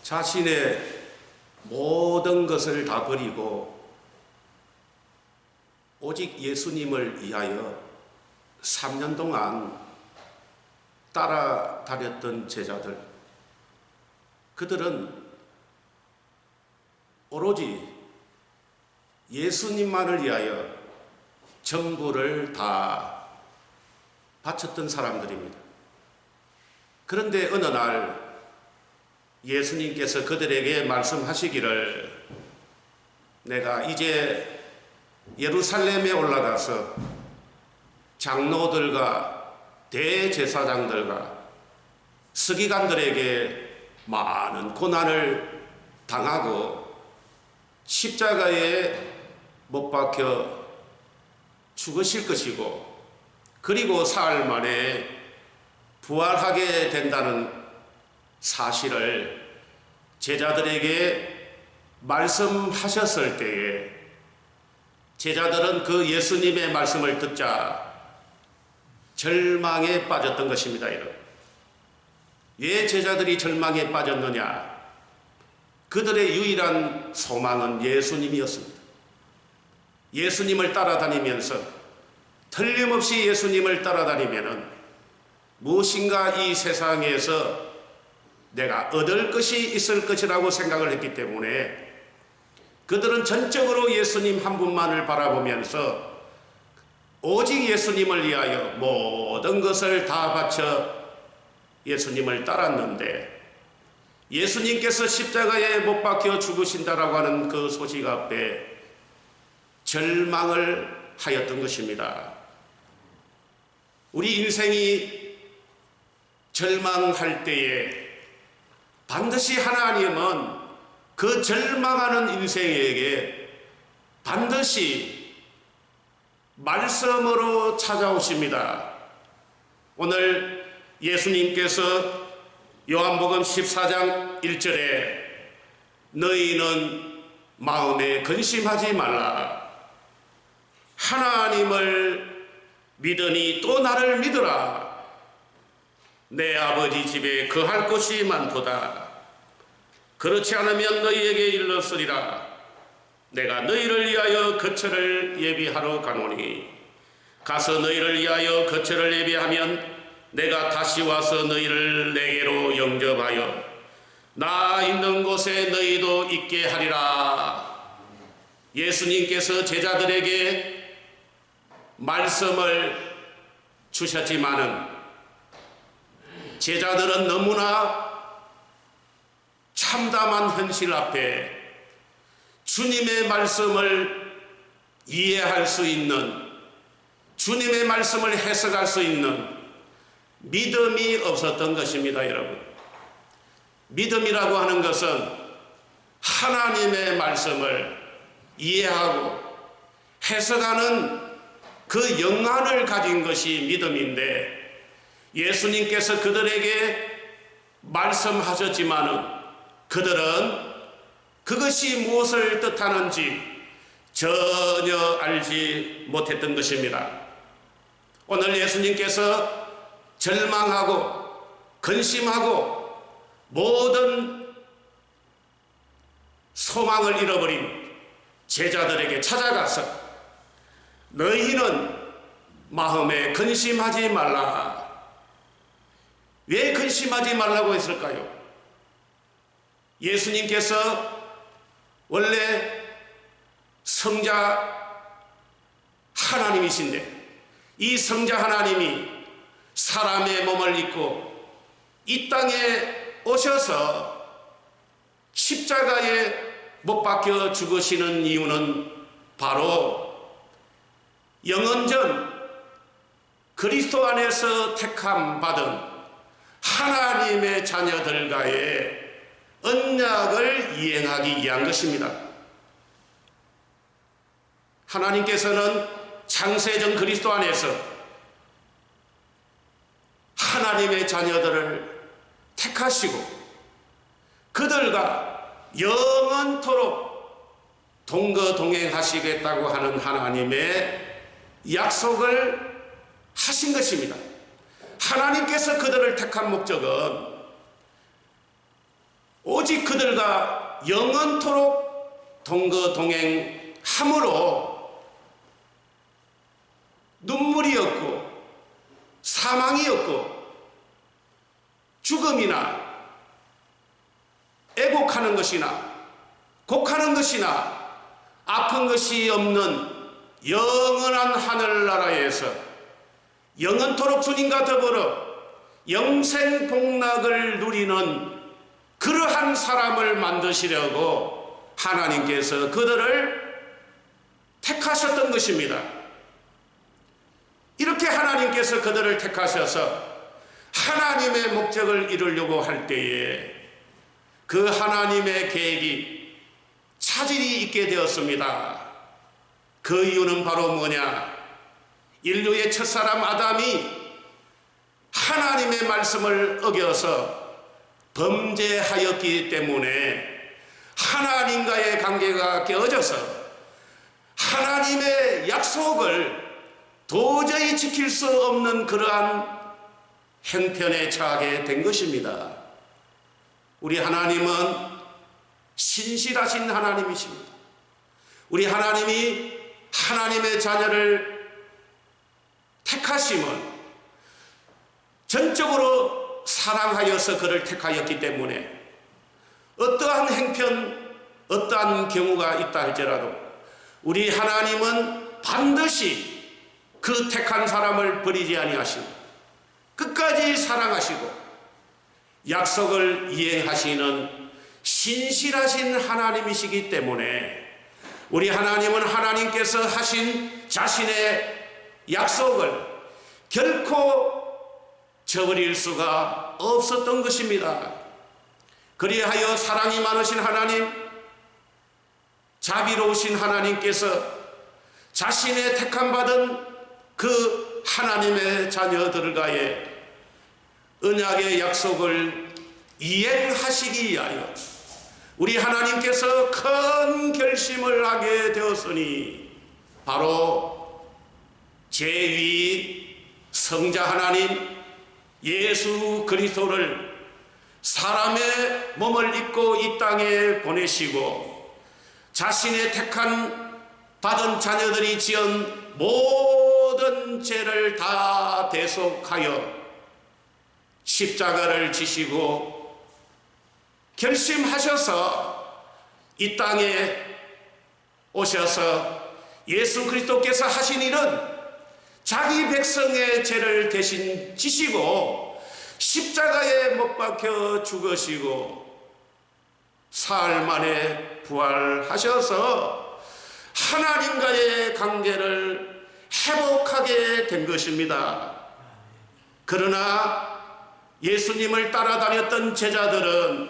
자신의 모든 것을 다 버리고 오직 예수님을 위하여 3년 동안 따라다녔던 제자들, 그들은 오로지 예수님만을 위하여 전부를 다 바쳤던 사람들입니다. 그런데 어느 날 예수님께서 그들에게 말씀하시기를, 내가 이제 예루살렘에 올라가서 장로들과 대제사장들과 서기관들에게 많은 고난을 당하고 십자가에 못 박혀 죽으실 것이고, 그리고 사흘 만에 부활하게 된다는 사실을 제자들에게 말씀하셨을 때에 제자들은 그 예수님의 말씀을 듣자 절망에 빠졌던 것입니다. 여러분, 왜 제자들이 절망에 빠졌느냐? 그들의 유일한 소망은 예수님이었습니다. 예수님을 따라다니면서, 틀림없이 예수님을 따라다니면은 무엇인가 이 세상에서 내가 얻을 것이 있을 것이라고 생각을 했기 때문에 그들은 전적으로 예수님 한 분만을 바라보면서 오직 예수님을 위하여 모든 것을 다 바쳐 예수님을 따랐는데, 예수님께서 십자가에 못 박혀 죽으신다라고 하는 그 소식 앞에 절망을 하였던 것입니다. 우리 인생이 절망할 때에 반드시 하나님은 그 절망하는 인생에게 반드시 말씀으로 찾아오십니다. 오늘 예수님께서 요한복음 14장 1절에 너희는 마음에 근심하지 말라. 하나님을 믿으니 또 나를 믿으라. 내 아버지 집에 거할 곳이 많도다. 그렇지 않으면 너희에게 일렀으리라. 내가 너희를 위하여 거처를 예비하러 가노니 가서 너희를 위하여 거처를 예비하면 내가 다시 와서 너희를 내게로 영접하여 나 있는 곳에 너희도 있게 하리라. 예수님께서 제자들에게 말씀을 주셨지만은 제자들은 너무나 참담한 현실 앞에 주님의 말씀을 이해할 수 있는, 주님의 말씀을 해석할 수 있는 믿음이 없었던 것입니다. 여러분, 믿음이라고 하는 것은 하나님의 말씀을 이해하고 해석하는 그 영안을 가진 것이 믿음인데, 예수님께서 그들에게 말씀하셨지만은 그들은 그것이 무엇을 뜻하는지 전혀 알지 못했던 것입니다. 오늘 예수님께서 절망하고 근심하고 모든 소망을 잃어버린 제자들에게 찾아가서 너희는 마음에 근심하지 말라. 왜 근심하지 말라고 했을까요? 예수님께서 원래 성자 하나님이신데 이 성자 하나님이 사람의 몸을 입고 이 땅에 오셔서 십자가에 못 박혀 죽으시는 이유는 바로 영원전 그리스도 안에서 택함 받은 하나님의 자녀들과의 언약을 이행하기 위한 것입니다. 하나님께서는 창세전 그리스도 안에서 하나님의 자녀들을 택하시고 그들과 영원토록 동거동행하시겠다고 하는 하나님의 약속을 하신 것입니다. 하나님께서 그들을 택한 목적은 오직 그들 이들과 영원토록 동거동행함으로 눈물이 없고 사망이 없고 죽음이나 애곡하는 것이나 곡하는 것이나 아픈 것이 없는 영원한 하늘나라에서 영원토록 주님과 더불어 영생 복락을 누리는 그러한 사람을 만드시려고 하나님께서 그들을 택하셨던 것입니다. 이렇게 하나님께서 그들을 택하셔서 하나님의 목적을 이루려고 할 때에 그 하나님의 계획이 차질이 있게 되었습니다. 그 이유는 바로 뭐냐? 인류의 첫사람 아담이 하나님의 말씀을 어겨서 범죄하였기 때문에 하나님과의 관계가 깨어져서 하나님의 약속을 도저히 지킬 수 없는 그러한 형편에 처하게 된 것입니다. 우리 하나님은 신실하신 하나님이십니다. 우리 하나님이 하나님의 자녀를 택하심은 전적으로 사랑하여서 그를 택하였기 때문에 어떠한 행편, 어떠한 경우가 있다 할지라도 우리 하나님은 반드시 그 택한 사람을 버리지 아니하시고 끝까지 사랑하시고 약속을 이행하시는 신실하신 하나님이시기 때문에 우리 하나님은 하나님께서 하신 자신의 약속을 결코 저버릴 수가 없었던 것입니다. 그리하여 사랑이 많으신 하나님, 자비로우신 하나님께서 자신의 택함받은 그 하나님의 자녀들과의 언약의 약속을 이행하시기 위하여 우리 하나님께서 큰 결심을 하게 되었으니 바로 제2 성자 하나님 예수 그리스도를 사람의 몸을 입고 이 땅에 보내시고 자신의 택한 받은 자녀들이 지은 모든 죄를 다 대속하여 십자가를 지시고 결심하셔서 이 땅에 오셔서 예수 그리스도께서 하신 일은 자기 백성의 죄를 대신 지시고 십자가에 못 박혀 죽으시고 사흘 만에 부활하셔서 하나님과의 관계를 회복하게 된 것입니다. 그러나 예수님을 따라다녔던 제자들은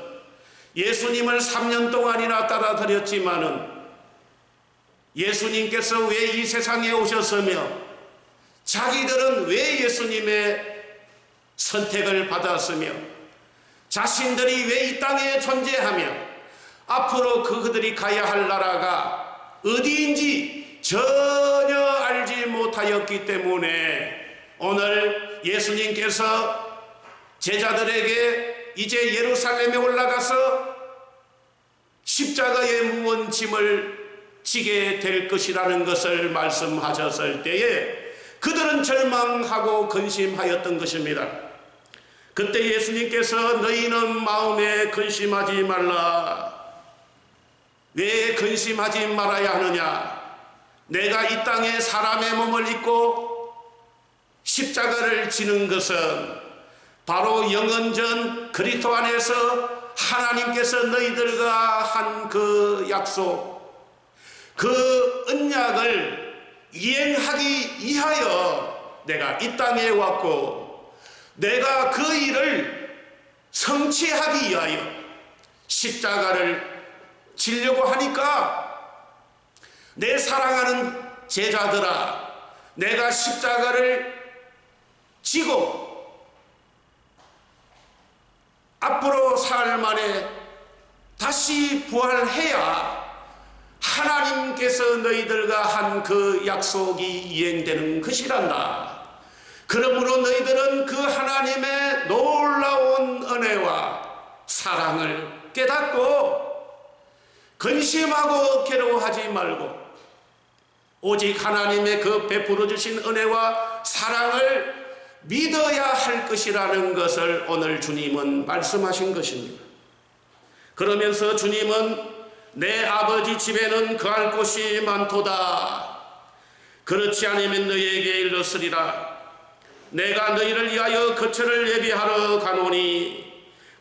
예수님을 3년 동안이나 따라다녔지만은 예수님께서 왜 이 세상에 오셨으며 자기들은 왜 예수님의 선택을 받았으며 자신들이 왜 이 땅에 존재하며 앞으로 그들이 가야 할 나라가 어디인지 전혀 알지 못하였기 때문에 오늘 예수님께서 제자들에게 이제 예루살렘에 올라가서 십자가의 무거운 짐을 지게 될 것이라는 것을 말씀하셨을 때에 그들은 절망하고 근심하였던 것입니다. 그때 예수님께서 너희는 마음에 근심하지 말라. 왜 근심하지 말아야 하느냐? 내가 이 땅에 사람의 몸을 입고 십자가를 지는 것은 바로 영원전 그리스도 안에서 하나님께서 너희들과 한 그 약속, 그 언약을 이행하기 위하여 내가 이 땅에 왔고 내가 그 일을 성취하기 위하여 십자가를 지려고 하니까 내 사랑하는 제자들아, 내가 십자가를 지고 앞으로 사흘 만에 다시 부활해야 하나님께서 너희들과 한 그 약속이 이행되는 것이란다. 그러므로 너희들은 그 하나님의 놀라운 은혜와 사랑을 깨닫고 근심하고 괴로워하지 말고 오직 하나님의 그 베풀어 주신 은혜와 사랑을 믿어야 할 것이라는 것을 오늘 주님은 말씀하신 것입니다. 그러면서 주님은 내 아버지 집에는 거할 곳이 많도다. 그렇지 않으면 너희에게 이르렀으리라. 내가 너희를 위하여 거처를 예비하러 가노니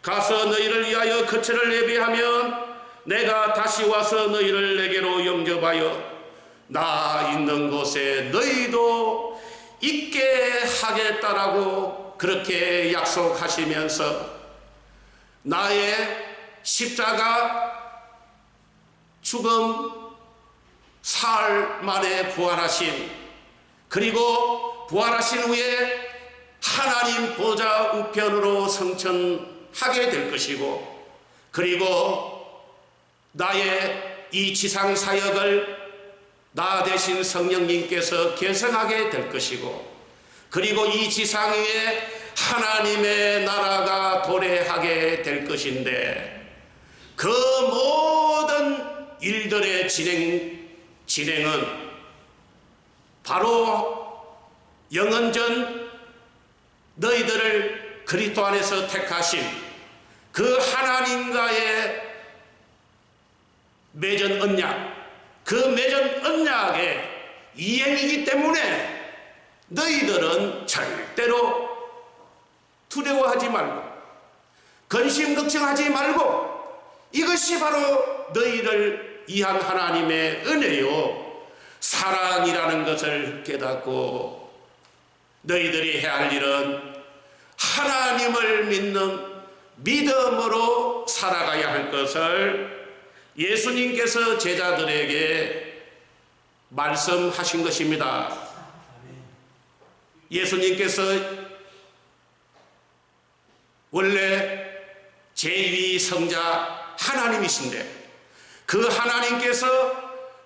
가서 너희를 위하여 거처를 예비하면 내가 다시 와서 너희를 내게로 영접하여 나 있는 곳에 너희도 있게 하겠다라고 그렇게 약속하시면서 나의 십자가 죽음 사흘 만에 부활하신, 그리고 부활하신 후에 하나님 보좌 우편으로 승천하게 될 것이고, 그리고 나의 이 지상 사역을 나 대신 성령님께서 계승하게 될 것이고, 그리고 이 지상 위에 하나님의 나라가 도래하게 될 것인데, 그 모든 일들의 진행은 바로 영원전 너희들을 그리스도 안에서 택하신 그 하나님과의 맺은 언약, 그 맺은 언약의 이행이기 때문에 너희들은 절대로 두려워하지 말고 근심 걱정하지 말고, 이것이 바로 너희를 위한 하나님의 은혜요 사랑이라는 것을 깨닫고 너희들이 해야 할 일은 하나님을 믿는 믿음으로 살아가야 할 것을 예수님께서 제자들에게 말씀하신 것입니다. 예수님께서 원래 제2위 성자 하나님이신데, 그 하나님께서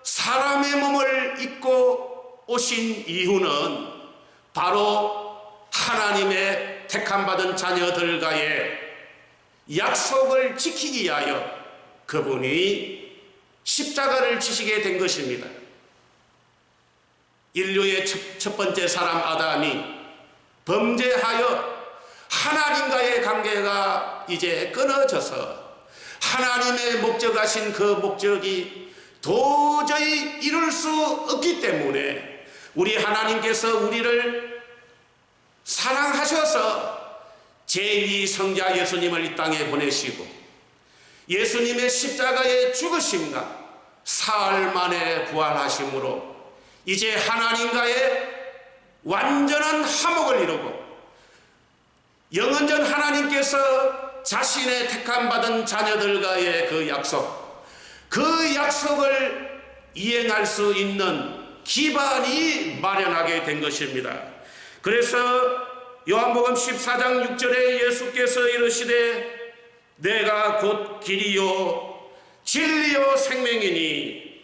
사람의 몸을 입고 오신 이유는 바로 하나님의 택함받은 자녀들과의 약속을 지키기 위하여 그분이 십자가를 지시게 된 것입니다. 인류의 첫 번째 사람 아담이 범죄하여 하나님과의 관계가 이제 끊어져서 하나님의 목적하신 그 목적이 도저히 이룰 수 없기 때문에 우리 하나님께서 우리를 사랑하셔서 제2 성자 예수님을 이 땅에 보내시고 예수님의 십자가의 죽으심과 사흘 만에 부활하심으로 이제 하나님과의 완전한 화목을 이루고 영원전 하나님께서 자신의 택함받은 자녀들과의 그 약속을 이행할 수 있는 기반이 마련하게 된 것입니다. 그래서 요한복음 14장 6절에 예수께서 이르시되 내가 곧 길이요 진리요 생명이니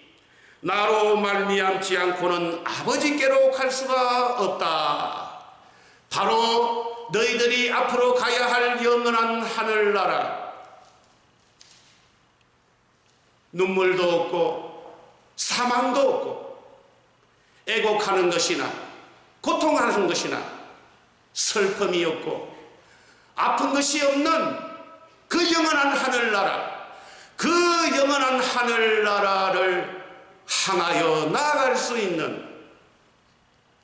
나로 말미암지 않고는 아버지께로 갈 수가 없다. 바로 너희들이 앞으로 가야 할 영원한 하늘나라, 눈물도 없고 사망도 없고 애곡하는 것이나 고통하는 것이나 슬픔이 없고 아픈 것이 없는 그 영원한 하늘나라, 그 영원한 하늘나라를 향하여 나아갈 수 있는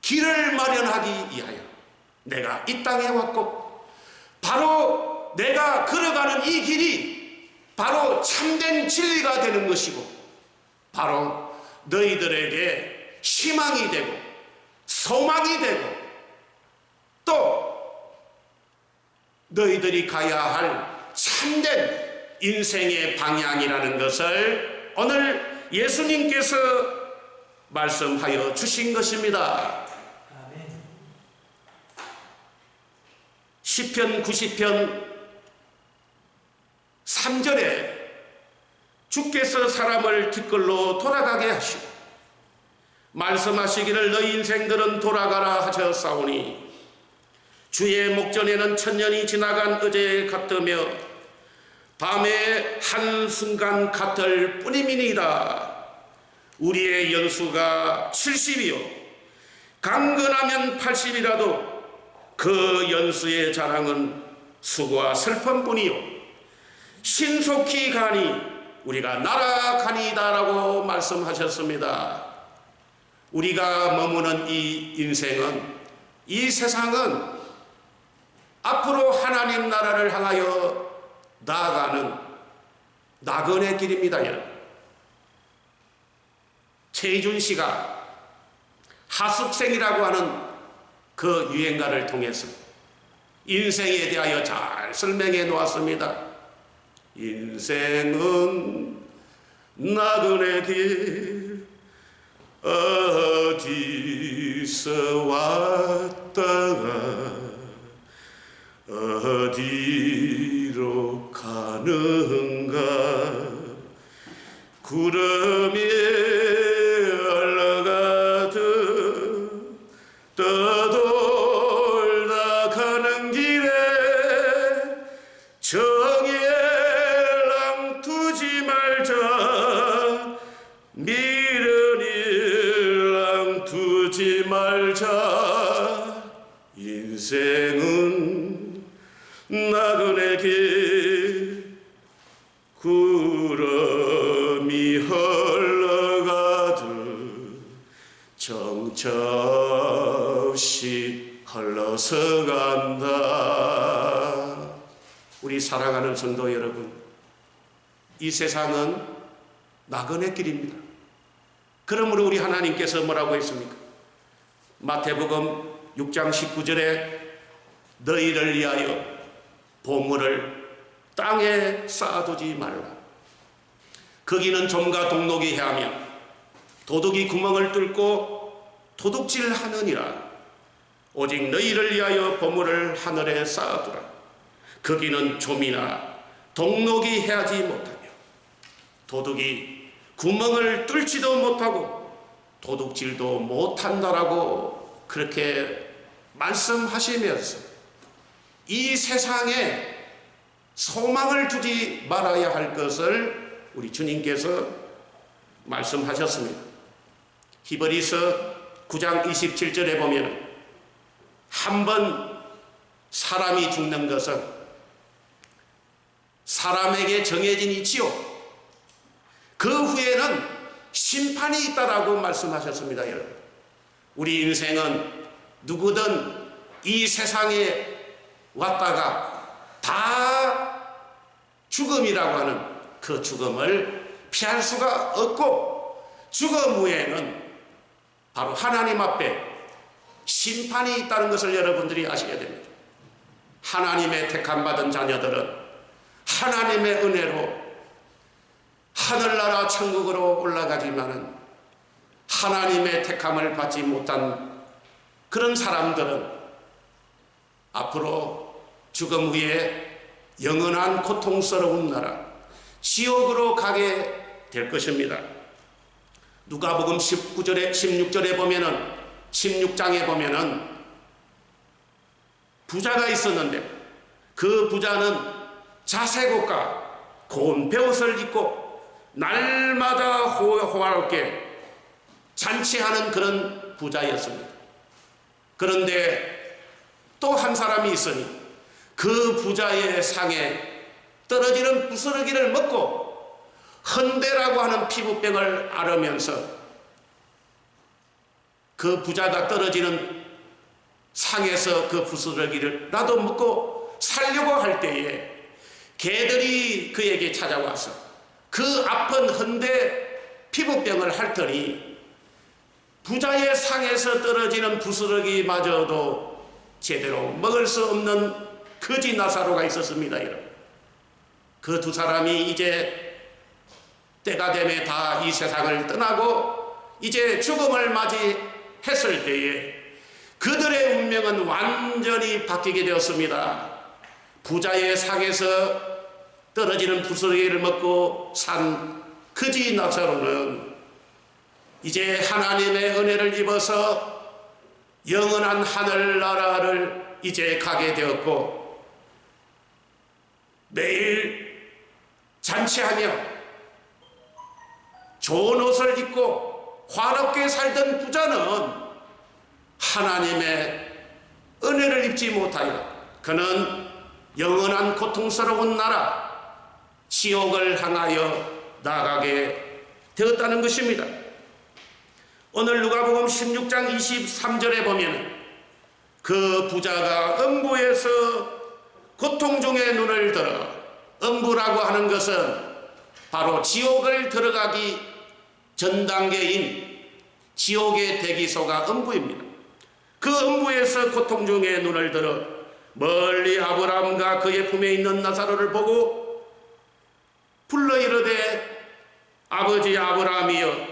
길을 마련하기 위하여 내가 이 땅에 왔고, 바로 내가 걸어가는 이 길이 바로 참된 진리가 되는 것이고, 바로 너희들에게 희망이 되고 소망이 되고 또 너희들이 가야 할 참된 인생의 방향이라는 것을 오늘 예수님께서 말씀하여 주신 것입니다. 시편 90편 3절에 주께서 사람을 뒷걸로 돌아가게 하시고 말씀하시기를 너희 인생들은 돌아가라 하셨사오니 주의 목전에는 천년이 지나간 어제 같으며 밤의 한순간 같을 뿐임이니이다. 우리의 연수가 70이요 강건하면 80이라도 그 연수의 자랑은 수고와 슬픔뿐이요 신속히 가니 우리가 날아가니이다라고 말씀하셨습니다. 우리가 머무는 이 인생은, 이 세상은 앞으로 하나님 나라를 향하여 나아가는 나그네 길입니다. 여러분, 최희준 씨가 하숙생이라고 하는 그 유행가를 통해서 인생에 대하여 잘 설명해 놓았습니다. 인생은 나그네 길 어디서 왔다가 어디로 가는가 구름이 흘러가듯 떠돌다 가는 길에 정의랑 두지 말자 미련이랑 두지 말자 인생은 나그네 길 구름이 흘러가듯 정처 없이 흘러서 간다. 우리 사랑하는 성도 여러분, 이 세상은 나그네 길입니다. 그러므로 우리 하나님께서 뭐라고 했습니까? 마태복음 6장 19절에 너희를 위하여 보물을 땅에 쌓아두지 말라. 거기는 좀과 동록이 해하며 도둑이 구멍을 뚫고 도둑질하느니라. 오직 너희를 위하여 보물을 하늘에 쌓아두라. 거기는 좀이나 동록이 해하지 못하며 도둑이 구멍을 뚫지도 못하고 도둑질도 못한다라고 그렇게 말씀하시면서 이 세상에 소망을 두지 말아야 할 것을 우리 주님께서 말씀하셨습니다. 히브리서 9장 27절에 보면 한 번 사람이 죽는 것은 사람에게 정해진 이치요 그 후에는 심판이 있다라고 말씀하셨습니다. 여러분, 우리 인생은 누구든 이 세상에 왔다가 다 죽음이라고 하는 그 죽음을 피할 수가 없고 죽음 후에는 바로 하나님 앞에 심판이 있다는 것을 여러분들이 아셔야 됩니다. 하나님의 택함받은 자녀들은 하나님의 은혜로 하늘나라 천국으로 올라가지만은 하나님의 택함을 받지 못한 그런 사람들은 앞으로 죽음 후에 영원한 고통스러운 나라 지옥으로 가게 될 것입니다. 누가복음 16절에 보면은 16장에 보면은 부자가 있었는데 그 부자는 자색옷과 고운 베옷을 입고 날마다 호화롭게 잔치하는 그런 부자였습니다. 그런데 또 한 사람이 있으니 그 부자의 상에 떨어지는 부스러기를 먹고 헌대라고 하는 피부병을 앓으면서 그 부자가 떨어지는 상에서 그 부스러기를 나도 먹고 살려고 할 때에 개들이 그에게 찾아와서 그 아픈 헌대 피부병을 핥더니 부자의 상에서 떨어지는 부스러기마저도 제대로 먹을 수 없는 거지 나사로가 있었습니다. 그 두 사람이 이제 때가 되매 다 이 세상을 떠나고 이제 죽음을 맞이했을 때에 그들의 운명은 완전히 바뀌게 되었습니다. 부자의 상에서 떨어지는 부스러기를 먹고 산 거지 나사로는 이제 하나님의 은혜를 입어서 영원한 하늘나라를 이제 가게 되었고 매일 잔치하며 좋은 옷을 입고 화롭게 살던 부자는 하나님의 은혜를 입지 못하여 그는 영원한 고통스러운 나라 지옥을 향하여 나가게 되었다는 것입니다. 오늘 누가복음 16장 23절에 보면 그 부자가 음부에서 고통 중에 눈을 들어, 음부라고 하는 것은 바로 지옥을 들어가기 전 단계인 지옥의 대기소가 음부입니다. 그 음부에서 고통 중에 눈을 들어 멀리 아브라함과 그의 품에 있는 나사로를 보고 불러 이르되 아버지 아브라함이여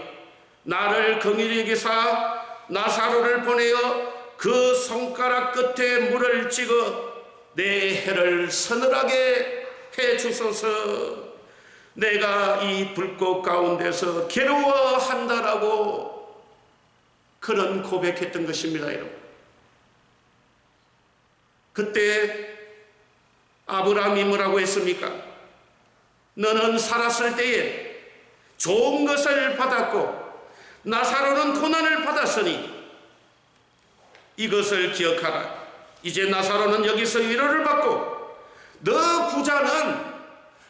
나를 긍휼히 여기사 나사로를 보내어 그 손가락 끝에 물을 찍어 내 혀를 서늘하게 해 주소서. 내가 이 불꽃 가운데서 괴로워한다라고 그런 고백했던 것입니다. 여러분, 그때 아브라함이 뭐라고 했습니까? 너는 살았을 때에 좋은 것을 받았고 나사로는 고난을 받았으니 이것을 기억하라. 이제 나사로는 여기서 위로를 받고 너 부자는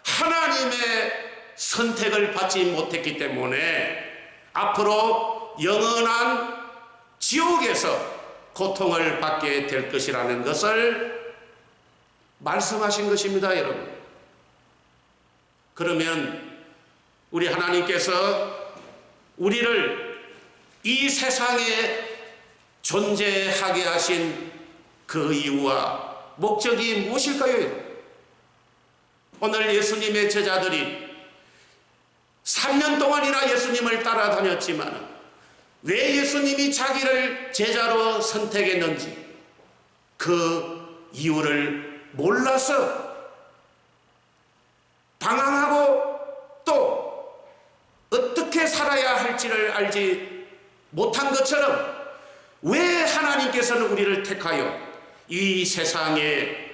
하나님의 선택을 받지 못했기 때문에 앞으로 영원한 지옥에서 고통을 받게 될 것이라는 것을 말씀하신 것입니다, 여러분. 그러면 우리 하나님께서 우리를 이 세상에 존재하게 하신 그 이유와 목적이 무엇일까요? 오늘 예수님의 제자들이 3년 동안이나 예수님을 따라다녔지만 왜 예수님이 자기를 제자로 선택했는지 그 이유를 몰라서 방황하고 또 어떻게 살아야 할지를 알지 못한 것처럼 왜 하나님께서는 우리를 택하여 이 세상에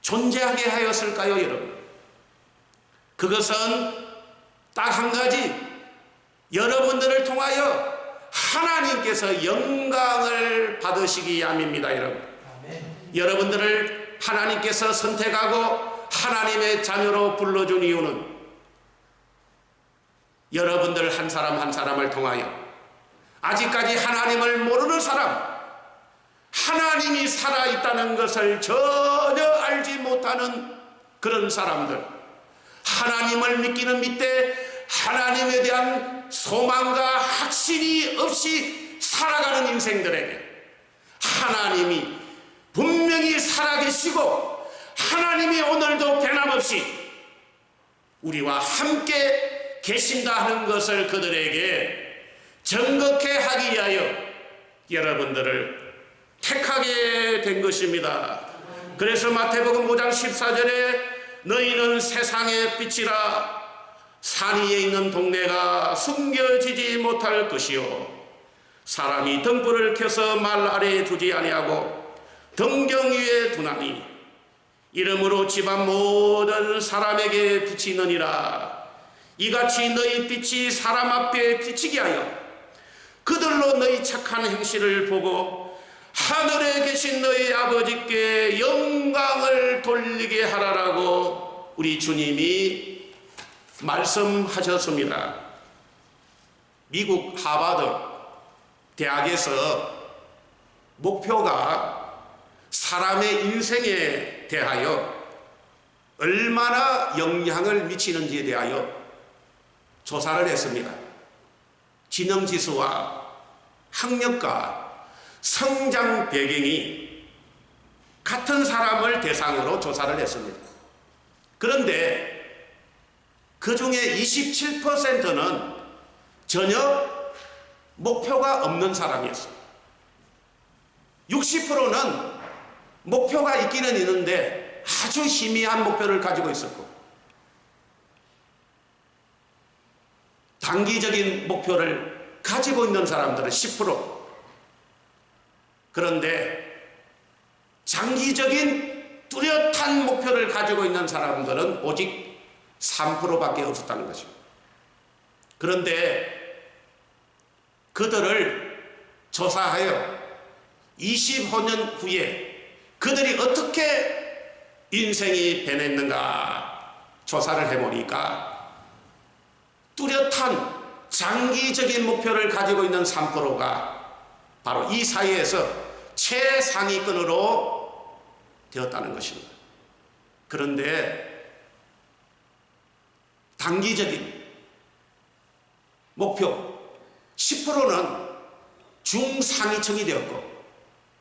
존재하게 하였을까요, 여러분? 그것은 딱 한 가지, 여러분들을 통하여 하나님께서 영광을 받으시기 위함입니다, 여러분. 여러분들을 하나님께서 선택하고 하나님의 자녀로 불러준 이유는 여러분들 한 사람 한 사람을 통하여 아직까지 하나님을 모르는 사람, 하나님이 살아있다는 것을 전혀 알지 못하는 그런 사람들, 하나님을 믿기는 믿되 하나님에 대한 소망과 확신이 없이 살아가는 인생들에게 하나님이 분명히 살아계시고 하나님이 오늘도 변함없이 우리와 함께 계신다 하는 것을 그들에게 정확하게 하기 위하여 여러분들을 택하게 된 것입니다. 그래서 마태복음 5장 14절에 너희는 세상의 빛이라 산 위에 있는 동네가 숨겨지지 못할 것이요 사람이 등불을 켜서 말 아래에 두지 아니하고 등경 위에 두나니 이러므로 집안 모든 사람에게 비치느니라. 이같이 너희 빛이 사람 앞에 비치게 하여 그들로 너희 착한 행실을 보고 하늘에 계신 너희 아버지께 영광을 돌리게 하라라고 우리 주님이 말씀하셨습니다. 미국 하버드 대학에서 목표가 사람의 인생에 대하여 얼마나 영향을 미치는지에 대하여 조사를 했습니다. 지능지수와 학력과 성장 배경이 같은 사람을 대상으로 조사를 했습니다. 그런데 그 중에 27%는 전혀 목표가 없는 사람이었어요. 60%는 목표가 있기는 있는데 아주 희미한 목표를 가지고 있었고 단기적인 목표를 가지고 있는 사람들은 10%. 그런데 장기적인 뚜렷한 목표를 가지고 있는 사람들은 오직 3%밖에 없었다는 것입니다. 그런데 그들을 조사하여 25년 후에 그들이 어떻게 인생이 변했는가 조사를 해보니까 뚜렷한 장기적인 목표를 가지고 있는 3%가 바로 이 사회에서 최상위권으로 되었다는 것입니다. 그런데 단기적인 목표 10%는 중상위층이 되었고,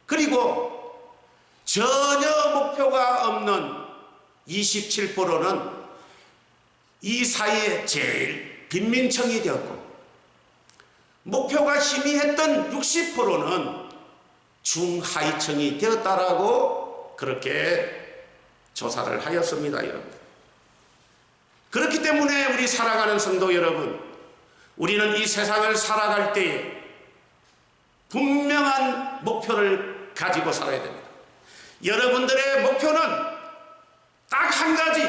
그리고 전혀 목표가 없는 27%는 이 사이에 제일 빈민층이 되었고, 목표가 희미했던 60%는 중하위층이 되었다라고 그렇게 조사를 하였습니다, 여러분. 그렇기 때문에 우리 살아가는 성도 여러분, 우리는 이 세상을 살아갈 때에 분명한 목표를 가지고 살아야 됩니다. 여러분들의 목표는 딱 한 가지,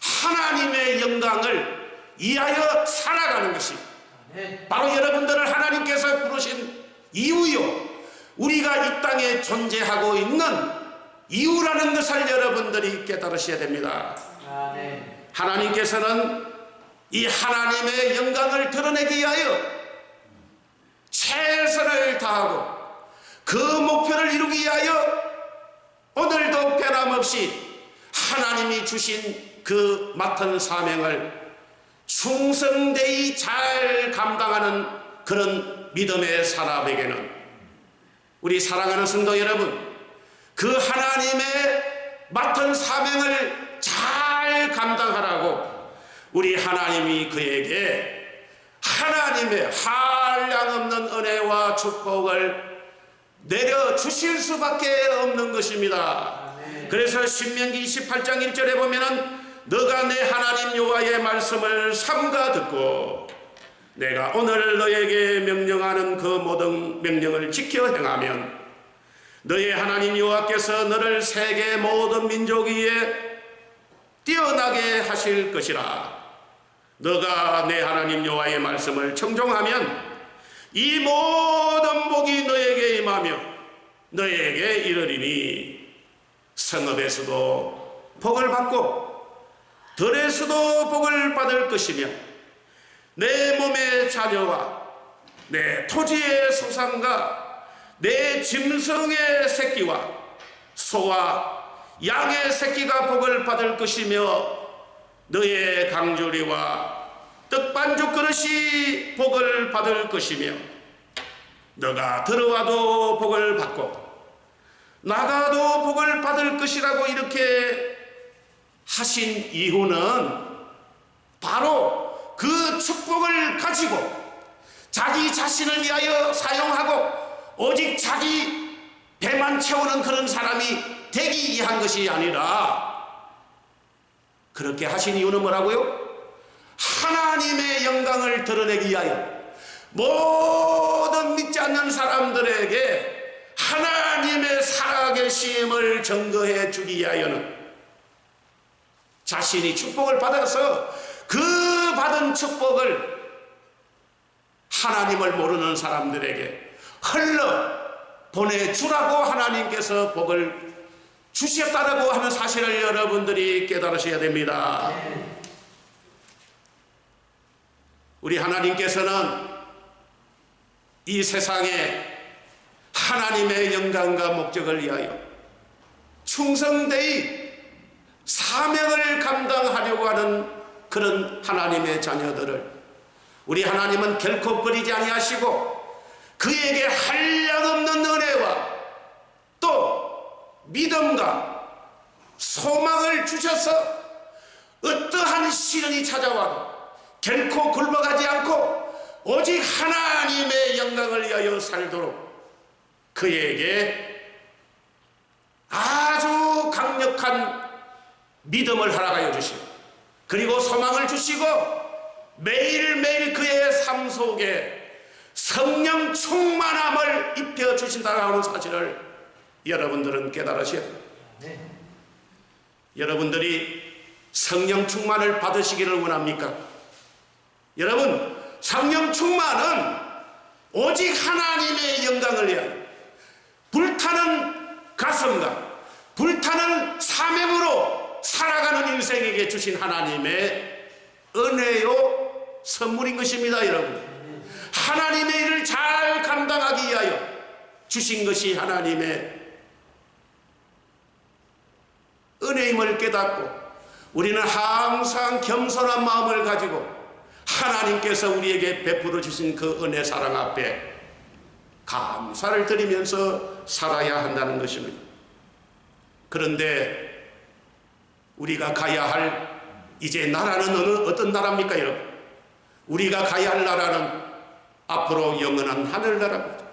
하나님의 영광을 위하여 살아가는 것이 바로 여러분들을 하나님께서 부르신 이유요, 우리가 이 땅에 존재하고 있는 이유라는 것을 여러분들이 깨달으셔야 됩니다. 하나님께서는 이 하나님의 영광을 드러내기 위하여 최선을 다하고 그 목표를 이루기 위하여 오늘도 변함없이 하나님이 주신 그 맡은 사명을 충성되이 잘 감당하는 그런 믿음의 사람에게는, 우리 사랑하는 성도 여러분, 그 하나님의 맡은 사명을 잘 감당하라고 우리 하나님이 그에게 하나님의 한량없는 은혜와 축복을 내려주실 수밖에 없는 것입니다. 그래서 신명기 28장 1절에 보면은 너가 내 하나님 여호와의 말씀을 삼가 듣고 내가 오늘 너에게 명령하는 그 모든 명령을 지켜 행하면 너의 하나님 여호와께서 너를 세계 모든 민족 위에 뛰어나게 하실 것이라. 너가 내 하나님 여호와의 말씀을 청종하면 이 모든 복이 너에게 임하며 너에게 이르리니 성읍에서도 복을 받고 들에서도 복을 받을 것이며 내 몸의 자녀와 내 토지의 소산과 내 짐승의 새끼와 소와 양의 새끼가 복을 받을 것이며 너의 강조리와 떡반죽 그릇이 복을 받을 것이며 너가 들어와도 복을 받고 나가도 복을 받을 것이라고 이렇게 하신 이유는 바로 그 축복을 가지고 자기 자신을 위하여 사용하고 오직 자기 배만 채우는 그런 사람이 되기 위한 것이 아니라, 그렇게 하신 이유는 뭐라고요? 하나님의 영광을 드러내기 위하여 모든 믿지 않는 사람들에게 하나님의 살아계심을 증거해 주기 위하여는 자신이 축복을 받아서 그 받은 축복을 하나님을 모르는 사람들에게 흘러 보내주라고 하나님께서 복을 주셨다라고 하는 사실을 여러분들이 깨달으셔야 됩니다. 우리 하나님께서는 이 세상에 하나님의 영광과 목적을 위하여 충성되이 사명을 감당하려고 하는 그런 하나님의 자녀들을 우리 하나님은 결코 버리지 아니하시고 그에게 한량없는 은혜와 또 믿음과 소망을 주셔서 어떠한 시련이 찾아와도 결코 굴복하지 않고 오직 하나님의 영광을 위하여 살도록 그에게 아주 강력한 믿음을 허락하여 주시고 그리고 소망을 주시고 매일매일 그의 삶 속에 성령 충만함을 입혀주신다고 하는 사실을 여러분들은 깨달으셔야 됩니다. 여러분들이 성령 충만을 받으시기를 원합니까? 여러분, 성령 충만은 오직 하나님의 영광을 위하여 불타는 가슴과 불타는 사명으로 살아가는 인생에게 주신 하나님의 은혜요 선물인 것입니다. 여러분, 하나님의 일을 잘 감당하기 위하여 주신 것이 하나님의 은혜임을 깨닫고 우리는 항상 겸손한 마음을 가지고 하나님께서 우리에게 베풀어 주신 그 은혜 사랑 앞에 감사를 드리면서 살아야 한다는 것입니다. 그런데 우리가 가야 할 이제 나라는 어떤 나라입니까, 여러분? 우리가 가야 할 나라는 앞으로 영원한 하늘나라입니다.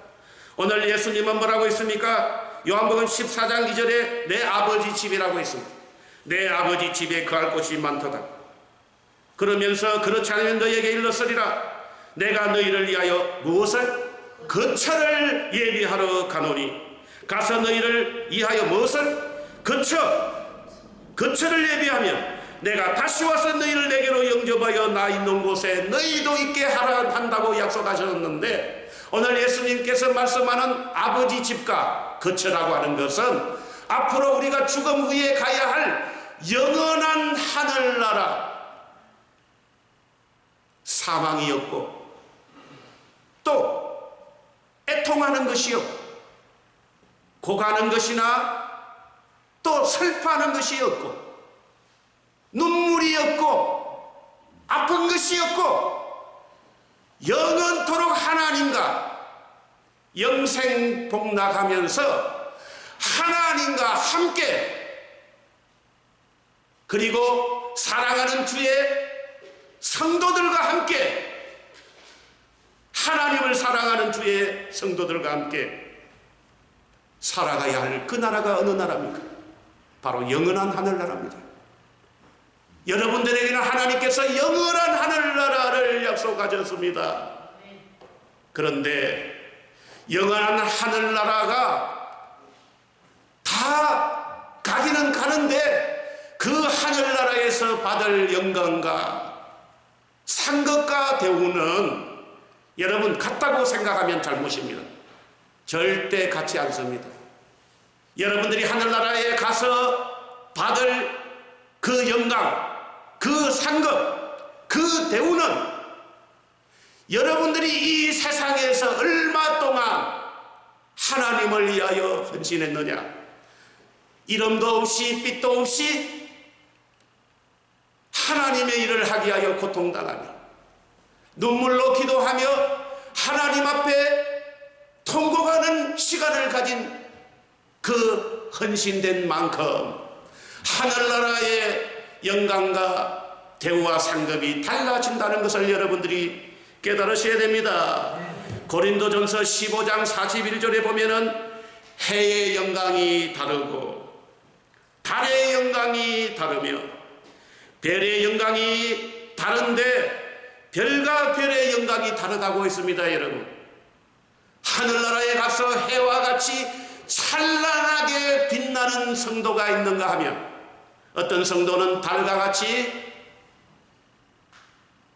오늘 예수님은 뭐라고 했습니까? 요한복음 14장 2절에 내 아버지 집이라고 했습니다. 내 아버지 집에 거할 곳이 많도다. 그러면서 그렇지 않으면 너희에게 일렀으리라. 내가 너희를 위하여 무엇을? 거처를 예비하러 가노니. 가서 너희를 위하여 무엇을? 거처를 예비하면 내가 다시 와서 너희를 내게로 영접하여 나 있는 곳에 너희도 있게 하라 한다고 약속하셨는데, 오늘 예수님께서 말씀하는 아버지 집과 거처라고 하는 것은 앞으로 우리가 죽음 후에 가야 할 영원한 하늘나라, 사망이 없고 또 애통하는 것이 없고 고가는 것이나 또 슬퍼하는 것이 없고 눈물이 없고 아픈 것이 없고 영원토록 하나님과 영생복락하면서 하나님과 함께, 그리고 사랑하는 주의 성도들과 함께, 하나님을 사랑하는 주의 성도들과 함께 살아가야 할 그 나라가 어느 나라입니까? 바로 영원한 하늘나라입니다. 여러분들에게는 하나님께서 영원한 하늘나라를 약속하셨습니다. 그런데 영원한 하늘나라가 다 가기는 가는데 그 하늘나라에서 받을 영광과 상급과 대우는 여러분 같다고 생각하면 잘못입니다. 절대 같지 않습니다. 여러분들이 하늘나라에 가서 받을 그 영광, 그 상급, 그 대우는 여러분들이 이 세상에서 얼마 동안 하나님을 위하여 헌신했느냐, 이름도 없이 빛도 없이 하나님의 일을 하기 위하여 고통당하며 눈물로 기도하며 하나님 앞에 통곡하는 시간을 가진 그 헌신된 만큼 하늘나라의 영광과 대우와 상급이 달라진다는 것을 여러분들이 깨달으셔야 됩니다. 고린도전서 15장 41절에 보면은 해의 영광이 다르고 달의 영광이 다르며 별의 영광이 다른데 별과 별의 영광이 다르다고 했습니다. 여러분, 하늘나라에 가서 해와 같이 찬란하게 빛나는 성도가 있는가 하면 어떤 성도는 달과 같이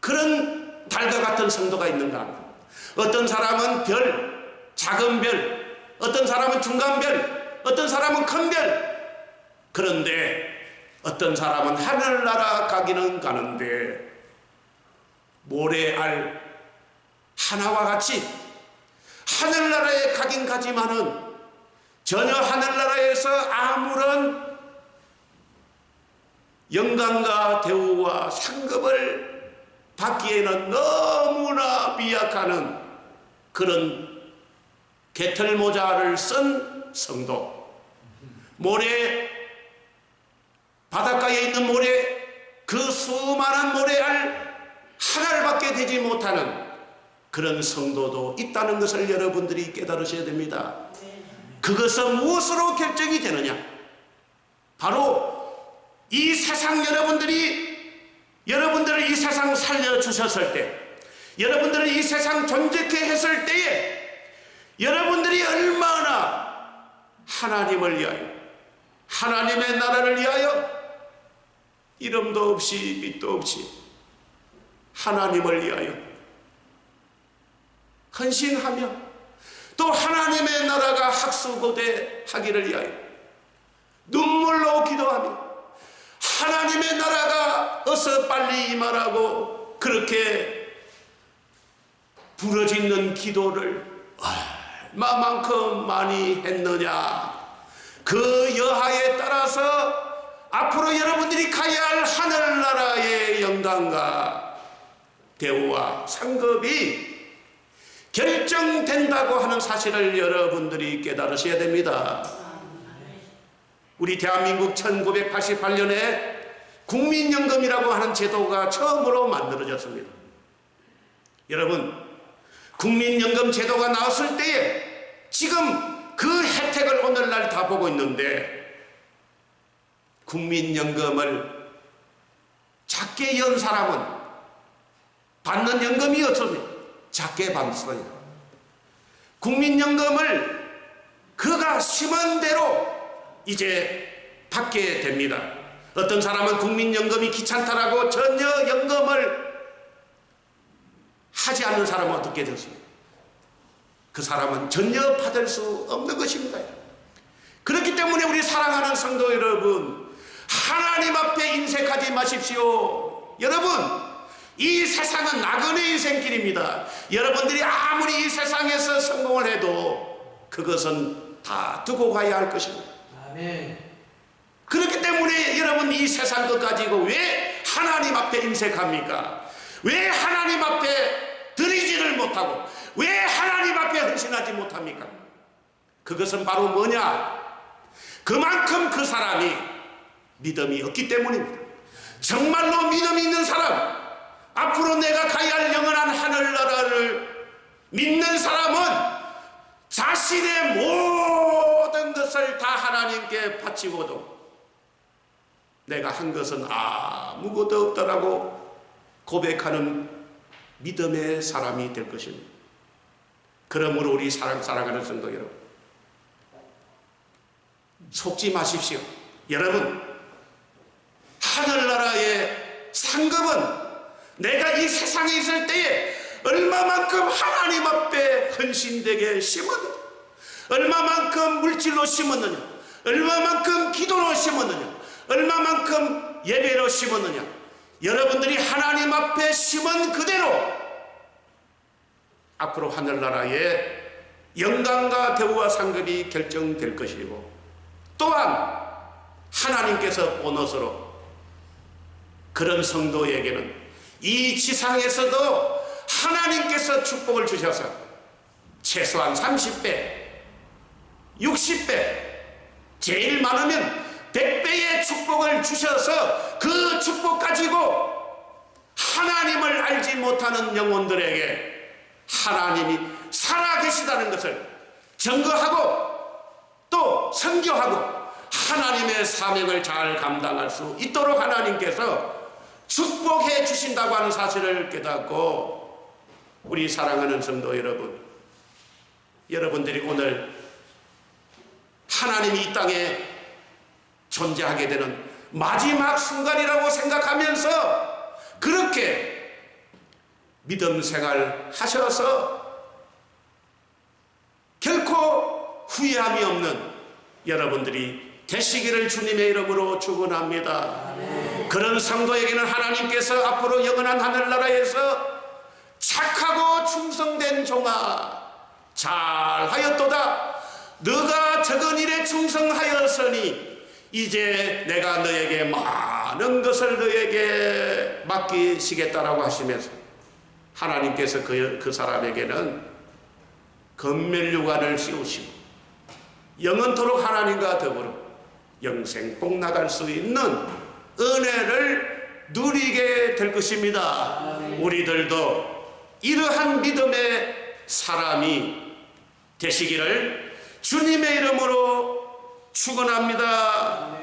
그런 달과 같은 성도가 있는가 하면 어떤 사람은 별, 작은 별, 어떤 사람은 중간 별, 어떤 사람은 큰 별. 그런데 어떤 사람은 하늘나라 가기는 가는데 모래알 하나와 같이 하늘나라에 가긴 가지만은 전혀 하늘나라에서 아무런 영광과 대우와 상급을 받기에는 너무나 미약하는 그런 개털모자를 쓴 성도, 모래, 바닷가에 있는 모래, 그 수많은 모래알 하나밖에 되지 못하는 그런 성도도 있다는 것을 여러분들이 깨달으셔야 됩니다. 그것은 무엇으로 결정이 되느냐? 바로 이 세상 여러분들을 이 세상 살려주셨을 때, 여러분들을 이 세상 존재케 했을 때에 여러분들이 얼마나 하나님을 위하여, 하나님의 나라를 위하여 이름도 없이 빛도 없이 하나님을 위하여 헌신하며 또 하나님의 나라가 학수고대하기를 위하여 눈물로 기도하며 하나님의 나라가 어서 빨리 임하라고 그렇게 부르짖는 기도를 얼마만큼 많이 했느냐. 그 여하에 따라서 앞으로 여러분들이 가야 할 하늘나라의 영광과 대우와 상급이 결정된다고 하는 사실을 여러분들이 깨달으셔야 됩니다. 우리 대한민국 1988년에 국민연금이라고 하는 제도가 처음으로 만들어졌습니다. 여러분, 국민연금 제도가 나왔을 때에 지금 그 혜택을 오늘날 다 보고 있는데 국민연금을 작게 연 사람은 받는 연금이 없습니다. 작게 받습니다. 국민연금을 그가 심은 대로 이제 받게 됩니다. 어떤 사람은 국민연금이 귀찮다라고 전혀 연금을 하지 않는 사람은 어떻게 됐습니까? 그 사람은 전혀 받을 수 없는 것입니다. 그렇기 때문에 우리 사랑하는 성도 여러분, 하나님 앞에 인색하지 마십시오. 여러분, 이 세상은 나그네 인생길입니다. 여러분들이 아무리 이 세상에서 성공을 해도 그것은 다 두고 가야 할 것입니다. 아멘. 그렇기 때문에 여러분, 이 세상 것 가지고 왜 하나님 앞에 인색합니까? 왜 하나님 앞에 드리지를 못하고 왜 하나님 앞에 헌신하지 못합니까? 그것은 바로 뭐냐? 그만큼 그 사람이 믿음이 없기 때문입니다. 정말로 믿음이 있는 사람, 앞으로 내가 가야 할 영원한 하늘나라를 믿는 사람은 자신의 모든 것을 다 하나님께 바치고도 내가 한 것은 아무것도 없다라고 고백하는 믿음의 사람이 될 것입니다. 그러므로 우리 사랑하는 성도 여러분, 속지 마십시오. 여러분, 하늘나라의 상급은 내가 이 세상에 있을 때에 얼마만큼 하나님 앞에 헌신되게 심었느냐, 얼마만큼 물질로 심었느냐, 얼마만큼 기도로 심었느냐, 얼마만큼 예배로 심었느냐, 여러분들이 하나님 앞에 심은 그대로 앞으로 하늘나라의 영광과 대우와 상급이 결정될 것이고, 또한 하나님께서 보너스로 그런 성도에게는 이 지상에서도 하나님께서 축복을 주셔서 최소한 30배, 60배, 제일 많으면 100배의 축복을 주셔서 그 축복 가지고 하나님을 알지 못하는 영혼들에게 하나님이 살아계시다는 것을 증거하고 또 선교하고 하나님의 사명을 잘 감당할 수 있도록 하나님께서 축복해 주신다고 하는 사실을 깨닫고, 우리 사랑하는 성도 여러분, 여러분들이 오늘 하나님이 이 땅에 존재하게 되는 마지막 순간이라고 생각하면서 그렇게 믿음 생활 하셔서 결코 후회함이 없는 여러분들이 되시기를 주님의 이름으로 축원합니다. 그런 성도에게는 하나님께서 앞으로 영원한 하늘나라에서 착하고 충성된 종아, 잘하였도다. 너가 적은 일에 충성하였으니 이제 내가 너에게 많은 것을 너에게 맡기시겠다라고 하시면서 하나님께서 그 사람에게는 건멸유관을 씌우시고 영원토록 하나님과 더불어 영생 복 나갈 수 있는 은혜를 누리게 될 것입니다. 우리들도 이러한 믿음의 사람이 되시기를 주님의 이름으로 축원합니다.